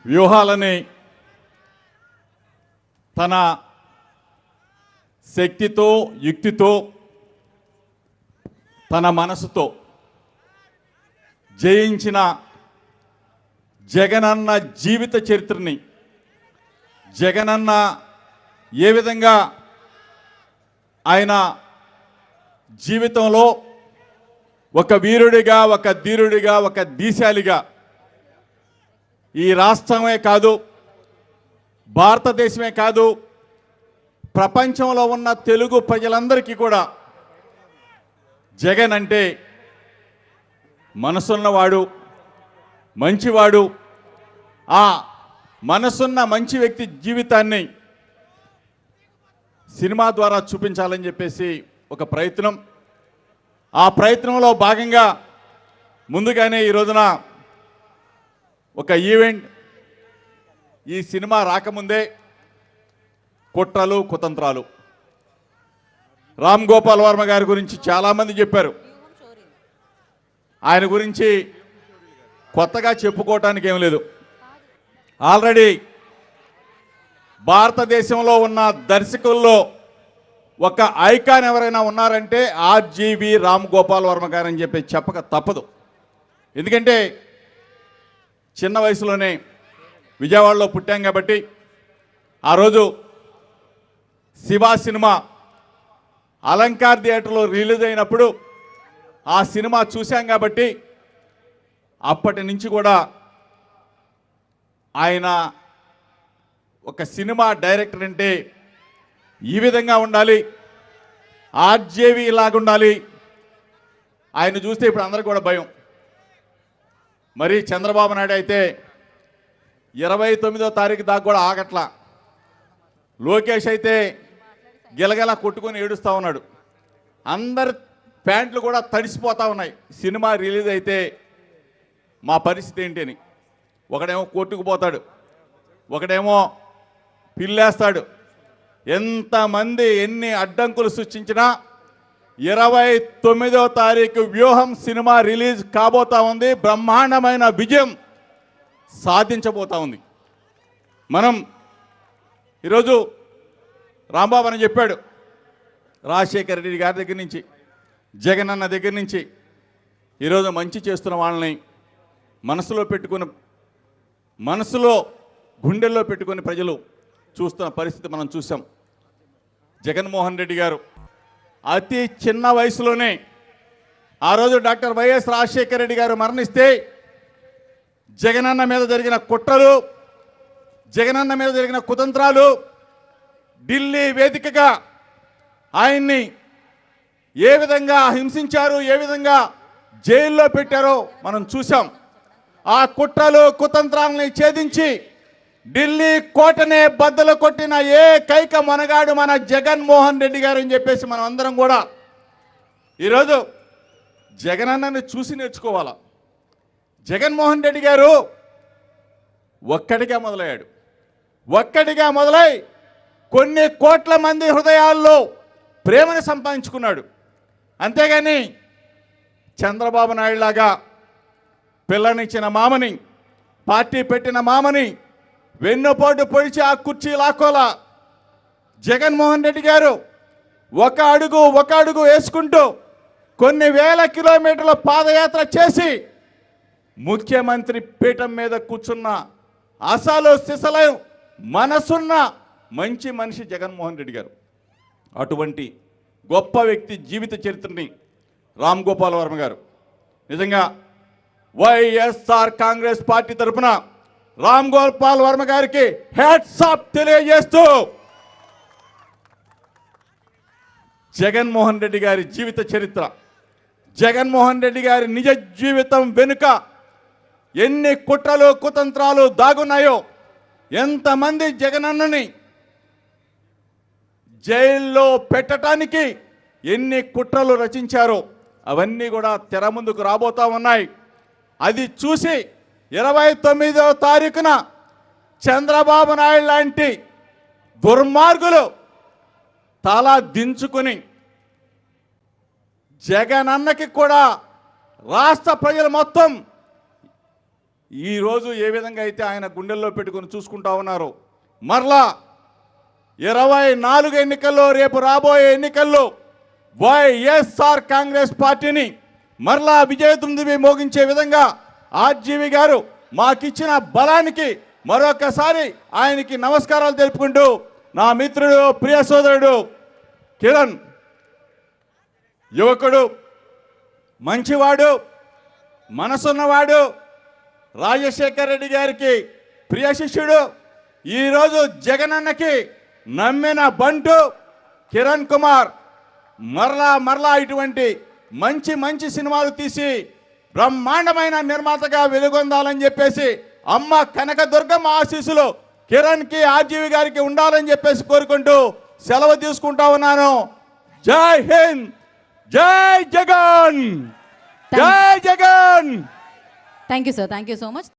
వ్యూహాలని తన శక్తితో యుక్తితో తన మనసుతో జయించిన జగనన్న జీవిత చరిత్రని జగనన్న ఏ విధంగా ఆయన జీవితంలో ఒక వీరుడిగా ఒక ధీరుడిగా ఒక దీశాలిగా ఈ రాష్ట్రమే కాదు భారతదేశమే కాదు ప్రపంచంలో ఉన్న తెలుగు ప్రజలందరికీ కూడా జగన్ అంటే మనసున్నవాడు మంచివాడు ఆ మనసున్న మంచి వ్యక్తి జీవితాన్ని సినిమా ద్వారా చూపించాలని చెప్పేసి ఒక ప్రయత్నం ఆ ప్రయత్నంలో భాగంగా ముందుగానే ఈ రోజున ఒక ఈవెంట్ ఈ సినిమా రాకముందే కుట్రలు కుతంత్రాలు రామ్ గోపాల్ వర్మ గారి గురించి చాలామంది చెప్పారు ఆయన గురించి కొత్తగా చెప్పుకోవటానికి ఏం లేదు ఆల్రెడీ భారతదేశంలో ఉన్న దర్శకుల్లో ఒక ఐకాన్ ఎవరైనా ఉన్నారంటే ఆర్జీవి రామ్ గోపాల్ వర్మ గారు అని చెప్పి చెప్పక తప్పదు ఎందుకంటే చిన్న వయసులోనే విజయవాడలో పుట్టాం కాబట్టి ఆ రోజు శివ సినిమా అలంకార్ థియేటర్లో రిలీజ్ అయినప్పుడు ఆ సినిమా చూశాం కాబట్టి అప్పటి నుంచి కూడా ఆయన ఒక సినిమా డైరెక్టర్ అంటే ఈ విధంగా ఉండాలి ఆర్జేవి ఇలాగుండాలి ఆయన చూస్తే ఇప్పుడు అందరికీ కూడా భయం మరి చంద్రబాబు నాయుడు అయితే 29వ తారీఖు దాకా కూడా ఆగట్లా లోకేష్ అయితే గిలగల కొట్టుకొని ఏడుస్తూ ఉన్నాడు అందరి ప్యాంట్లు కూడా తడిసిపోతూ ఉన్నాయి సినిమా రిలీజ్ అయితే మా పరిస్థితి ఏంటి అని ఒకడేమో కోర్టుకు పోతాడు ఒకడేమో పిల్లేస్తాడు ఎంతమంది ఎన్ని అడ్డంకులు సృష్టించినా 29వ తారీఖు వ్యూహం సినిమా రిలీజ్ కాబోతా ఉంది బ్రహ్మాండమైన విజయం సాధించబోతా ఉంది మనం ఈరోజు రాంబాబు అని చెప్పాడు రాజశేఖర రెడ్డి గారి దగ్గర నుంచి జగనన్న దగ్గర నుంచి ఈరోజు మంచి చేస్తున్న వాళ్ళని మనసులో పెట్టుకుని మనసులో గుండెల్లో పెట్టుకుని ప్రజలు చూస్తున్న పరిస్థితి మనం చూసాం జగన్మోహన్ రెడ్డి గారు అతి చిన్న వయసులోనే ఆ రోజు డాక్టర్ వైఎస్ రాజశేఖర రెడ్డి గారు మరణిస్తే జగనన్న మీద జరిగిన కుట్రలు జగనన్న మీద జరిగిన కుతంత్రాలు ఢిల్లీ వేదికగా ఆయన్ని ఏ విధంగా హింసించారు ఏ విధంగా జైల్లో పెట్టారో మనం చూసాం ఆ కుట్రలు కుతంత్రాలని ఛేదించి ఢిల్లీ కోటనే బద్దలు కొట్టిన ఏకైక మనగాడు మన జగన్మోహన్ రెడ్డి గారు అని చెప్పేసి మనం అందరం కూడా ఈరోజు జగనన్నని చూసి నేర్చుకోవాలా జగన్మోహన్ రెడ్డి గారు ఒక్కడిగా మొదలై కొన్ని కోట్ల మంది హృదయాల్లో ప్రేమను సంపాదించుకున్నాడు అంతేగాని చంద్రబాబు నాయుడు లాగా పిల్లనిచ్చిన మామని పార్టీ పెట్టిన మామని వెన్నుపోటు పొడిచి ఆ కుర్చీ లాక్కోలా జగన్మోహన్ రెడ్డి గారు ఒక అడుగు వేసుకుంటూ కొన్ని వేల కిలోమీటర్ల పాదయాత్ర చేసి ముఖ్యమంత్రి పీఠం మీద కూర్చున్న అసలు సిసలయం మనసున్న మంచి మనిషి జగన్మోహన్ రెడ్డి గారు అటువంటి గొప్ప వ్యక్తి జీవిత చరిత్రని రామ్ గోపాల్ వర్మ గారు నిజంగా వైఎస్ఆర్ కాంగ్రెస్ పార్టీ తరఫున రామ్ గోపాల్ వర్మ గారికి హ్యాట్స్ ఆఫ్ తెలియజేస్తూ జగన్మోహన్ రెడ్డి గారి జీవిత చరిత్ర జగన్మోహన్ రెడ్డి గారి నిజ జీవితం వెనుక ఎన్ని కుట్రలు కుతంత్రాలు దాగున్నాయో ఎంతమంది జగనన్నని జైల్లో పెట్టడానికి ఎన్ని కుట్రలు రచించారో అవన్నీ కూడా తెర ముందుకు రాబోతా ఉన్నాయి అది చూసి 29వ తారీఖున చంద్రబాబు నాయుడు లాంటి దుర్మార్గులు తల దించుకుని జగనన్నకి కూడా రాష్ట్ర ప్రజలు మొత్తం ఈరోజు ఏ విధంగా అయితే ఆయన గుండెల్లో పెట్టుకుని చూసుకుంటా ఉన్నారు, మరలా 24 ఎన్నికల్లో, రేపు రాబోయే ఎన్నికల్లో వైఎస్ఆర్ కాంగ్రెస్ పార్టీని మరలా విజయదుందుబి మోగించే విధంగా ఆర్జీవి గారు మాకిచ్చిన బలానికి మరొకసారి ఆయనకి నమస్కారాలు తెలుపుకుంటూ, నా మిత్రుడు ప్రియ సోదరుడు కిరణ్ యువకుడు, మంచివాడు, మనసున్నవాడు, రాజశేఖర్ రెడ్డి గారికి ప్రియ శిష్యుడు, ఈరోజు జగనన్నకి నమ్మిన బంటు కిరణ్ కుమార్ మరలా ఇటువంటి మంచి మంచి సినిమాలు తీసి బ్రహ్మాండమైన నిర్మాతగా వెలుగొందాలని చెప్పేసి అమ్మ కనకదుర్గమ్మ ఆశీస్సులు కిరణ్కి, ఆర్జీవి గారికి ఉండాలని చెప్పేసి కోరుకుంటూ సెలవు తీసుకుంటా ఉన్నాను. జై హింద్, జై జగన్, జై Jagan. Thank you sir, thank you so much.